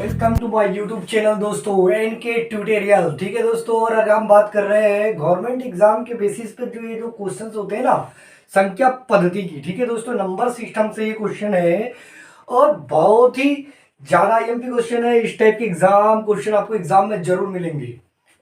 Welcome to my YouTube channel दोस्तों N K tutorial. ठीक है दोस्तों, और आज हम बात कर रहे हैं गवर्नमेंट एग्जाम के बेसिस पे जो ये जो क्वेश्चंस होते हैं ना, संख्या पद्धति की। ठीक है दोस्तों, नंबर सिस्टम से ये क्वेश्चन है और बहुत ही ज्यादा आईएमपी क्वेश्चन है। इस टाइप के एग्जाम क्वेश्चन आपको एग्जाम में जरूर मिलेंगे।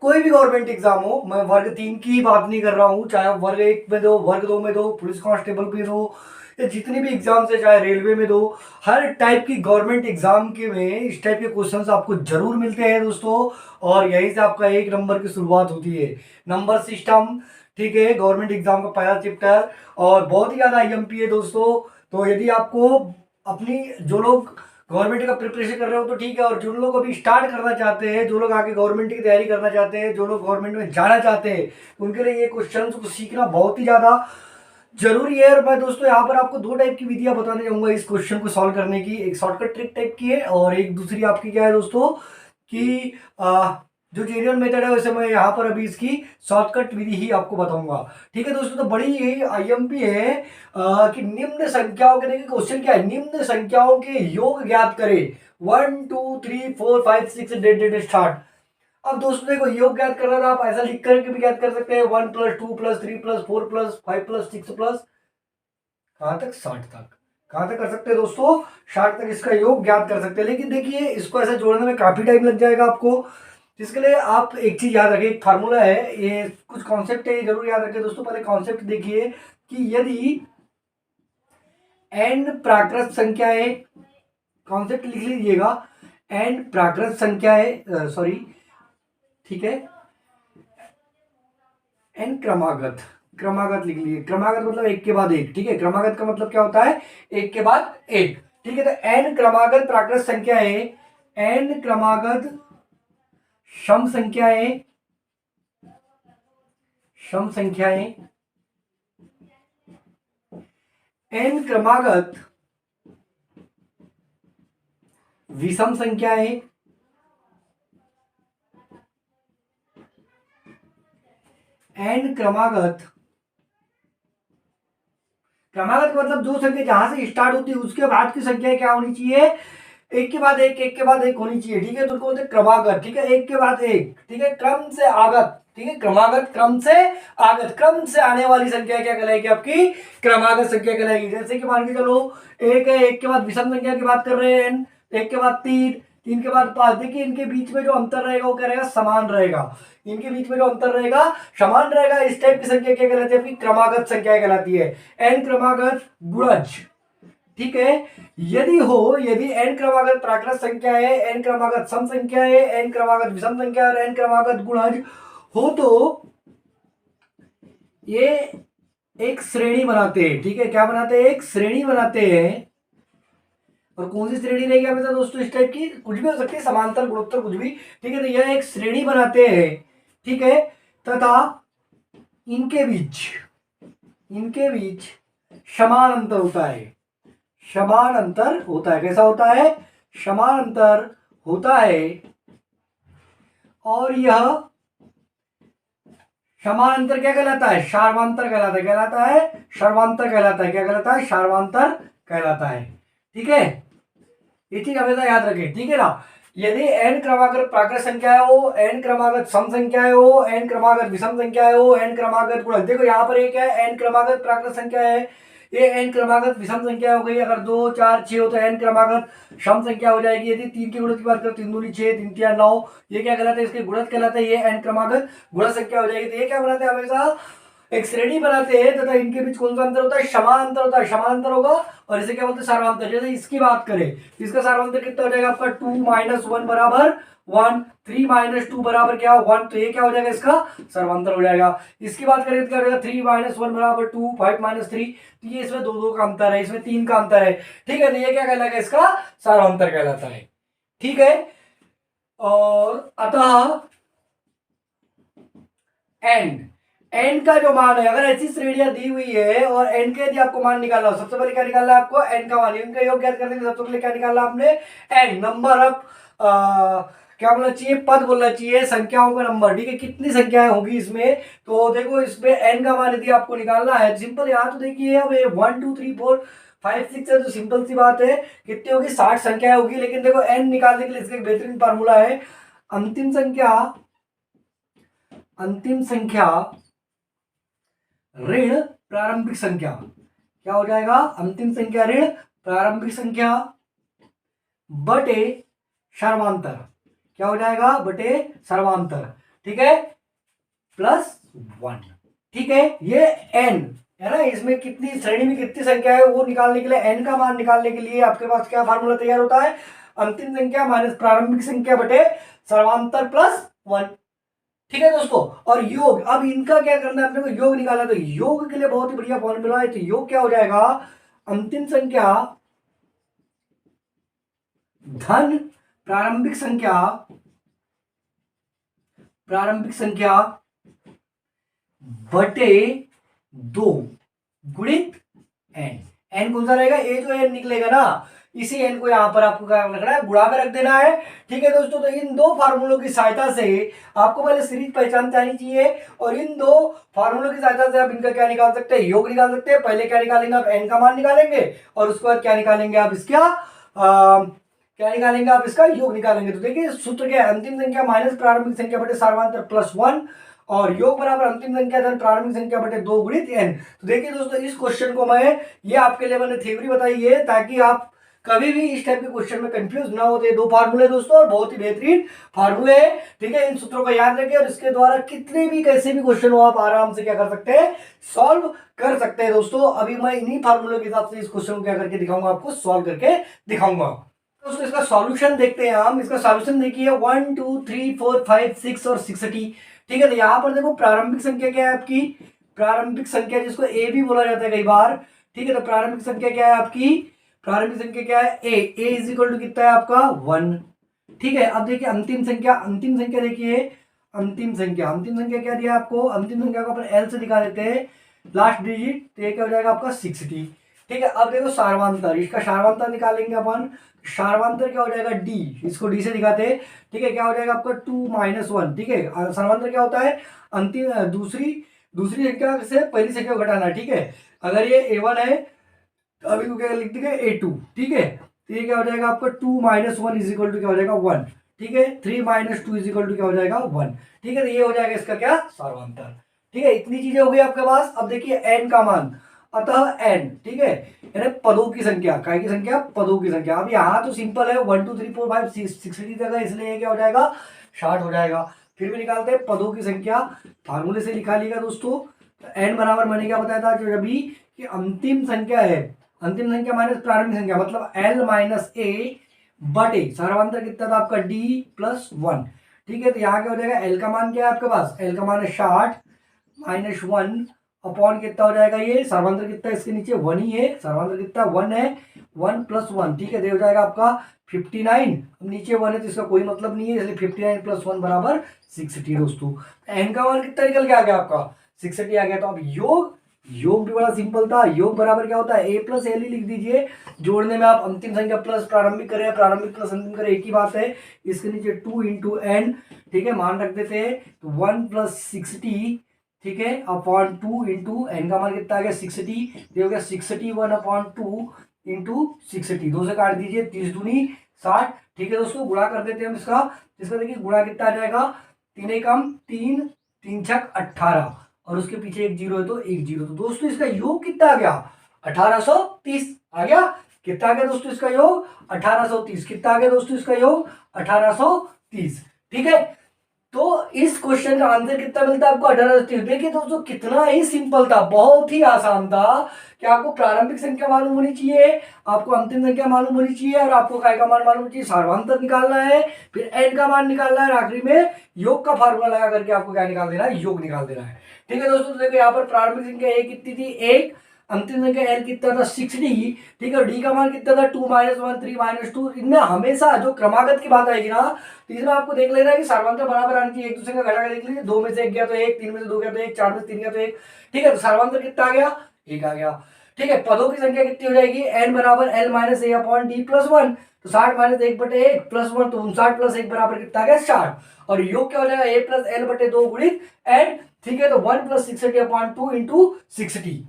कोई भी गवर्नमेंट एग्जाम हो, मैं वर्ग 3 की ही बात नहीं कर रहा हूँ, चाहे आप वर्ग 1 में दो, वर्ग 2 में दो, पुलिस कांस्टेबल में दो, या जितनी भी एग्जाम्स है, चाहे रेलवे में दो, हर टाइप की गवर्नमेंट एग्जाम के में इस टाइप के क्वेश्चंस आपको जरूर मिलते हैं दोस्तों। और यहीं से आपका 1 नंबर की शुरुआत होती है, नंबर सिस्टम। ठीक है, गवर्नमेंट एग्जाम का पहला चैप्टर और बहुत ही ज्यादा आईएमपी है दोस्तों। तो यदि आपको अपनी, जो लोग गवर्नमेंट का प्रिपरेशन कर रहे हो तो ठीक है, और जो लोग अभी स्टार्ट करना चाहते हैं, जो लोग आगे गवर्नमेंट की तैयारी करना चाहते हैं, जो लोग गवर्नमेंट में जाना चाहते हैं, उनके लिए ये क्वेश्चन को सीखना बहुत ही ज्यादा जरूरी है। और मैं दोस्तों यहाँ पर आपको दो टाइप की विधियां बताने जाऊंगा इस क्वेश्चन को सॉल्व करने की। एक शॉर्टकट ट्रिक टाइप की है और एक दूसरी आपकी क्या है दोस्तों कि जो जेन्युइन मेथड है, वैसे मैं यहाँ पर अभी इसकी शॉर्टकट विधि ही आपको बताऊंगा। ठीक है दोस्तों, तो बड़ी ही आईएमपी है कि निम्न संख्याओं के, देखिए क्वेश्चन क्या है, निम्न संख्याओं के योग ज्ञात करें। 1 2 3 4 5 6 डेट डेट स्टार्ट। अब दोस्तों देखो, योग ज्ञात करना था, आप ऐसा लिख करके भी ज्ञात कर सकते हैं, 1 + 2 + 3 + 4 + 5 + 6 प्लस कहां तक, 60 तक। कहां तक कर सकते हैं दोस्तों, 60 तक इसका योग ज्ञात कर सकते हैं। लेकिन देखिए, इसको ऐसा जोड़ने में काफी टाइम लग जाएगा आपको। इसके लिए आप एक चीज याद रखिए, एक फार्मूला है, ये कुछ कॉन्सेप्ट है, ये जरूर याद रखिए दोस्तों। पहले कॉन्सेप्ट देखिए कि यदि n प्राकृत संख्या है, कॉन्सेप्ट लिख लीजिएगा, n प्राकृत संख्या है, सॉरी, ठीक है, एन क्रमागत, क्रमागत लिख लीजिए। क्रमागत मतलब एक के बाद एक। ठीक है, क्रमागत का मतलब क्या होता है, एक के बाद एक। ठीक है, तो एन क्रमागत प्राकृत संख्या है, एन क्रमागत सम संख्याएं, सम संख्याएं, एन क्रमागत विषम संख्याएं, एन क्रमागत, क्रमागत का मतलब जो संख्या जहां से स्टार्ट होती है उसके बाद की संख्या क्या होनी चाहिए, एक के बाद एक, एक के बाद एक होनी चाहिए। ठीक है, तो उनको बोलते हैं क्रमागत। ठीक है, एक के बाद एक। ठीक है, क्रम से आगत। ठीक है, क्रमागत क्रम से आगत, क्रम से आने वाली संख्या क्या कहलाएगी, आपकी क्रमागत संख्या कहलाएगी। जैसे कि मान के चलो, एक है, एक के बाद विषम संख्या की बात कर रहे हैं n, एक के बाद 3, 3 के बाद 5। देखिए, इनके बीच में जो अंतर रहेगा वो क्या रहेगा, समान रहेगा। इनके बीच में जो अंतर रहेगा समान रहेगा। इस टाइप की संख्या क्या कहलाती है, आपकी क्रमागत संख्या कहलाती है, एन क्रमागत गुणज। ठीक है, यदि n क्रमागत प्राकृत संख्या है, n क्रमागत सम संख्या है, n क्रमागत विषम संख्या और n क्रमागत गुणज हो, तो ये एक श्रेणी बनाते हैं। ठीक है, क्या बनाते हैं, एक श्रेणी बनाते हैं। और कौन सी श्रेणी रहेगी हमेशा दोस्तों, इस टाइप की कुछ भी हो सकती है, समांतर, गुणोत्तर, कुछ भी। ठीक है, तो यह एक श्रेणी बनाते हैं। ठीक है, तथा इनके बीच समान अंतर होता है, समान अंतर होता है। कैसा होता है, समान अंतर होता है। और यह समान अंतर क्या कहलाता है, सार्वांतर कहलाता है। कहलाता है सार्वांतर कहलाता है। क्या कहलाता है, सार्वांतर कहलाता है। ठीक है, ये चीज हमेशा याद रखें। ठीक है ना, यदि n क्रमागत प्राकृत संख्या हो, n क्रमागत सम संख्या हो, n क्रमागत विषम संख्या हो, n क्रमागत गुणज। देखो यहाँ पर एक है n क्रमागत प्राकृत संख्या है, ये n क्रमागत विषम संख्या हो गई। अगर 2 4 6 हो तो n क्रमागत सम संख्या हो जाएगी। यदि 3 के गुणज की बात करें, 3 दूनी 6, 3 तिया 9, ये क्या कहलाता है, इसके गुणज कहलाता है, ये n क्रमागत गुणज संख्या हो जाएगी। तो ये क्या बनाते हैं, हमेशा एक श्रेणी बनाते हैं तथा इनके बीच कौन सा अंतर होता है, समान अंतर होता है। समान अंतर होगा और इसे क्या बोलते हैं, सार्वांतर। जैसे इसकी बात करें, इसका सार्वांतर कितना हो जाएगा आपका, 2 - 1 बराबर 1, 3 - 2 बराबर क्या, 1। तो ये क्या हो जाएगा, इसका सार्वांतर हो जाएगा। इसकी बात करें तो क्या हो जाएगा, 3 - 1 बराबर 2, 5 - 3। तो ये इसमें 2 का अंतर है, इसमें 3 का अंतर है। ठीक है, तो ये क्या कहलाएगा, इसका सार्वांतर कहलाता है। ठीक है, और अतः एन का जो मान है, अगर ऐसी श्रेणियां दी हुई है और एन के यदि आपको मान निकालना हो, सबसे पहले क्या निकालना है आपको, एन का मान। इनका योग ज्ञात करने के लिए सबसे पहले क्या निकालना आपने, एन, नंबर ऑफ, क्या बोलना चाहिए, पद बोलना चाहिए, संख्याओं का नंबर। ठीक है, कितनी संख्याएं होगी इसमें, तो देखो इसमें एन का मान यदि आपको निकालना है, सिंपल। यहाँ तो देखिए, अब 1 2 3 4 5 6 है तो सिंपल सी बात है कितनी होगी, 60 संख्या होगी। लेकिन देखो n निकालने के लिए इसका एक बेहतरीन फार्मूला है, अंतिम संख्या ऋण प्रारंभिक संख्या। क्या हो जाएगा, अंतिम संख्या ऋण प्रारंभिक संख्या बटे सर्वांतर। क्या हो जाएगा, बटे सर्वांतर। ठीक है, +1। ठीक है, ये n है ना, इसमें कितनी श्रेणी में कितनी संख्या है वो निकालने के लिए, n का मान निकालने के लिए आपके पास क्या फार्मूला तैयार होता है, अंतिम संख्या माइनस प्रारंभिक संख्या बटे सर्वांतर +1। ठीक है दोस्तों, और योग, अब इनका क्या करना है अपने को, योग निकालना है। तो योग के लिए बहुत ही बढ़िया फॉर्मूला है। तो योग क्या हो जाएगा, अंतिम संख्या धन प्रारंभिक संख्या बटे 2 गुणित n। n कौन सा रहेगा, ये जो n निकलेगा ना, इसी n को यहां पर आपको क्या रखना है, गुणा में रख देना है। ठीक है दोस्तों, तो इन दो फार्मूलों की सहायता से आपको पहले सीरीज पहचानते आनी चाहिए, और इन दो फार्मूलों की सहायता से आप इनका क्या निकाल सकते हैं, योग निकाल सकते हैं। पहले क्या निकालेंगे आप, n का मान निकालेंगे, और उसके बाद क्या निकालेंगे आप, इसका क्या निकालेंगे आप, इसका योग निकालेंगे। तो देखिए सूत्र क्या है, अंतिम संख्या माइनस प्रारंभिक संख्या बटे सर्वांतर +1, और योग बराबर अंतिम संख्या धन प्रारंभिक संख्या बटे 2 गुणित n। तो देखिए दोस्तों, इस क्वेश्चन को ये आपके लिए मैंने थ्योरी बताई है ताकि आप कभी भी इस टाइप के क्वेश्चन में कंफ्यूज ना होते। दो फार्मूले दोस्तों, और बहुत ही बेहतरीन फार्मूले है। ठीक है, इन सूत्रों को याद रखें, और इसके द्वारा कितने भी कैसे भी क्वेश्चन हो आप आराम से क्या कर सकते हैं, सॉल्व कर सकते हैं दोस्तों। अभी मैं इन्हीं फार्मूलों के हिसाब से इस क्वेश्चन को क्या करके दिखाऊंगा, आपको सॉल्व करके दिखाऊंगा। दोस्तों इसका सॉल्यूशन देखते हैं हम। इसका सॉल्यूशन देखिए 1 2 3 4 5 6 और 60। ठीक है, तो यहाँ पर देखो प्रारंभिक संख्या क्या है आपकी, प्रारंभिक संख्या जिसको ए भी बोला जाता है कई बार। ठीक है, तो प्रारंभिक संख्या क्या है आपकी, प्रारंभिक संख्या क्या है, ए इज इक्वल टू कितना है आपका 1। ठीक है, अब देखिए अंतिम संख्या देखिए, अंतिम संख्या क्या दिया आपको, अंतिम संख्या को अपन एल से दिखा देते हैं लास्ट डिजिट, तो ये क्या हो जाएगा आपका 60। ठीक है, अब देखो सार्वंतर, इसका सार्वंतर निकालेंगे अपन। सार्वंतर क्या हो जाएगा, डी, इसको डी से दिखाते हैं। ठीक है, क्या हो जाएगा आपका 2 - 1। ठीक है, सार्वंतर क्या होता है, अंतिम दूसरी संख्या से पहली संख्या को घटाना। ठीक है, अगर ये a1 है तो अभी को क्या लिख देंगे a2। ठीक है, तो ये क्या हो जाएगा आपका 2 - 1 इज इक्वल टू क्या हो जाएगा 1। ठीक है, 3 - 2 इज इक्वल टू क्या हो जाएगा 1। ठीक है, तो ये हो जाएगा इसका क्या, सार्वंतर। ठीक है, इतनी चीजें हो गई आपके पास। अब देखिए n का मान, अतः n, ठीक है, यानी पदों की संख्या, काय की संख्या, पदों की संख्या। अब यहाँ तो सिंपल है, 1 2 3 4 5 6 60 तक है, इसलिए क्या हो जाएगा 60 हो जाएगा। फिर भी निकालते हैं पदों की संख्या, फार्मूले से निकाल लिएगा दोस्तों। तो n बराबर मैंने क्या बताया था जो अभी, कि अंतिम संख्या है, अंतिम संख्या माइनस प्रारंभिक संख्या, मतलब l - a बटे सर्वांतर कितना था आपका d +1। ठीक है, तो यहाँ क्या हो जाएगा, l का मान क्या है आपके पास, l का मान है 60 -1 अपॉन कितना हो जाएगा, ये सर्वांतर कितना है, इसके नीचे 1 ही है, सर्वांतर कितना 1 है, 1 + 1। ठीक है, तो हो जाएगा आपका 59। अब नीचे 1 है तो इसका कोई मतलब नहीं है, इसलिए 59 + 1 बराबर 60 दोस्तों। n का मान कितना निकल के आ गया आपका, 60 आ गया। तो अब योग भी बड़ा सिंपल था। योग बराबर क्या होता है, a + l ही लिख दीजिए। जोड़ने में आप अंतिम संख्या प्लस प्रारंभिक करें, प्रारंभिक प्लस अंतिम करें, एक ही बात है। इसके नीचे 2 × n, ठीक है, मान रख देते हैं। तो 1 + 60, ठीक है, अपॉन 2 × n का मान कितना आ गया 60, ये हो गया 61/2 × 60। 2 से काट दीजिए, 30 दूनी 60। ठीक है दोस्तों, गुणा कर देते हैं हम इसका देखिए गुणा कितना आ जाएगा, 3 कम 3, 3 छक 18, और उसके पीछे एक जीरो है तो एक जीरो। तो दोस्तों इसका योग कितना आ गया, 1830 आ गया। कितना आ गया दोस्तों इसका योग, 1830। कितना आ गया दोस्तों इसका योग, 1830। ठीक है, तो इस क्वेश्चन का आंसर कितना मिलता है आपको, 1830। देखिए दोस्तों कितना ही सिंपल था, बहुत ही आसान था कि आपको प्रारंभिक संख्या मालूम होनी चाहिए, आपको अंतिम संख्या मालूम होनी चाहिए, और आपको काय का मान मालूम चाहिए, सार्वंतर निकालना है, फिर n का मान निकालना है, आखिरी में योग का फार्मूला लगा करके आपको क्या निकाल देना है, योग निकाल देना है। ठीक है दोस्तों, तो देखो यहाँ पर प्रारंभिक संख्या a कितनी थी 1, अंतिम संख्या l कितना था 60। ठीक है, d का मान कितना था 2 - 1 3 - 2। इनमें हमेशा जो क्रमागत की बात आएगी ना, तो इसमें आपको देख लेना है कि सार्वंतर बराबर आनी चाहिए, एक दूसरे का घटा के देख लीजिए, 2 में से 1 गया तो 1, 3 में से 2 गया तो 1, 4 में से 3 गया तो 1। ठीक है, तो सार्वंतर कितना आ गया, 1 आ गया। ठीक है, पदों की संख्या कितनी हो जाएगी, n बराबर l - a/d +1। तो 60 - 1/1 +1, तो 59 + 1 बराबर कितना आ गया 60। और योग क्या हो जाएगा, a + l/2 गुणित n। ठीक है, तो 1 + 60/2 × 60।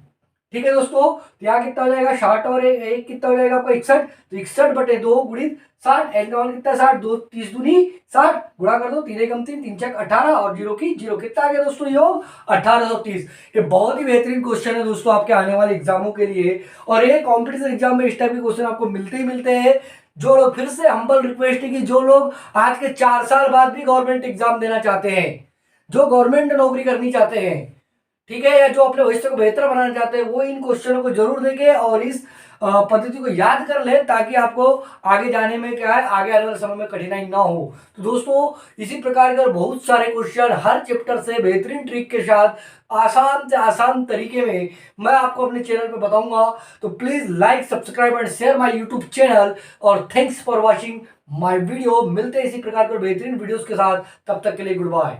ठीक है दोस्तों, तो यहाँ कितना हो जाएगा 60 और एक कितना हो जाएगा आपका 61, तो 61/2 गुणित 60, एल का मान कितना 60, 2 30 दूनी 60, गुणा कर दो 3 एकम 3 3 छक 18 और 0 की 0, कितना आ गया दोस्तों योग 1830। ये बहुत ही बेहतरीन क्वेश्चन है दोस्तों आपके आने वाले एग्जामों के लिए, और ये कॉम्पिटिशन एग्जाम में इस टाइप के क्वेश्चन आपको मिलते ही मिलते हैं। जो लोग, फिर से हम्बल रिक्वेस्ट है कि जो लोग आज के 4 साल बाद भी गवर्नमेंट एग्जाम देना चाहते हैं, जो गवर्नमेंट नौकरी करनी चाहते हैं, ठीक है, या जो अपने भविष्य को बेहतर बनाना चाहते हैं, वो इन क्वेश्चनों को जरूर देखें और इस पद्धति को याद कर ले, ताकि आपको आगे जाने में क्या है, आगे आने वाले समय में कठिनाई ना हो। तो दोस्तों इसी प्रकार के बहुत सारे क्वेश्चन हर चैप्टर से बेहतरीन ट्रिक के साथ आसान से आसान तरीके में मैं आपको अपने चैनल पे बताऊंगा। तो please like, subscribe and share my YouTube channel, और thanks for watching my video. मिलते हैं इसी प्रकार के बेहतरीन वीडियोस के साथ, तब तक के लिए गुड बाय।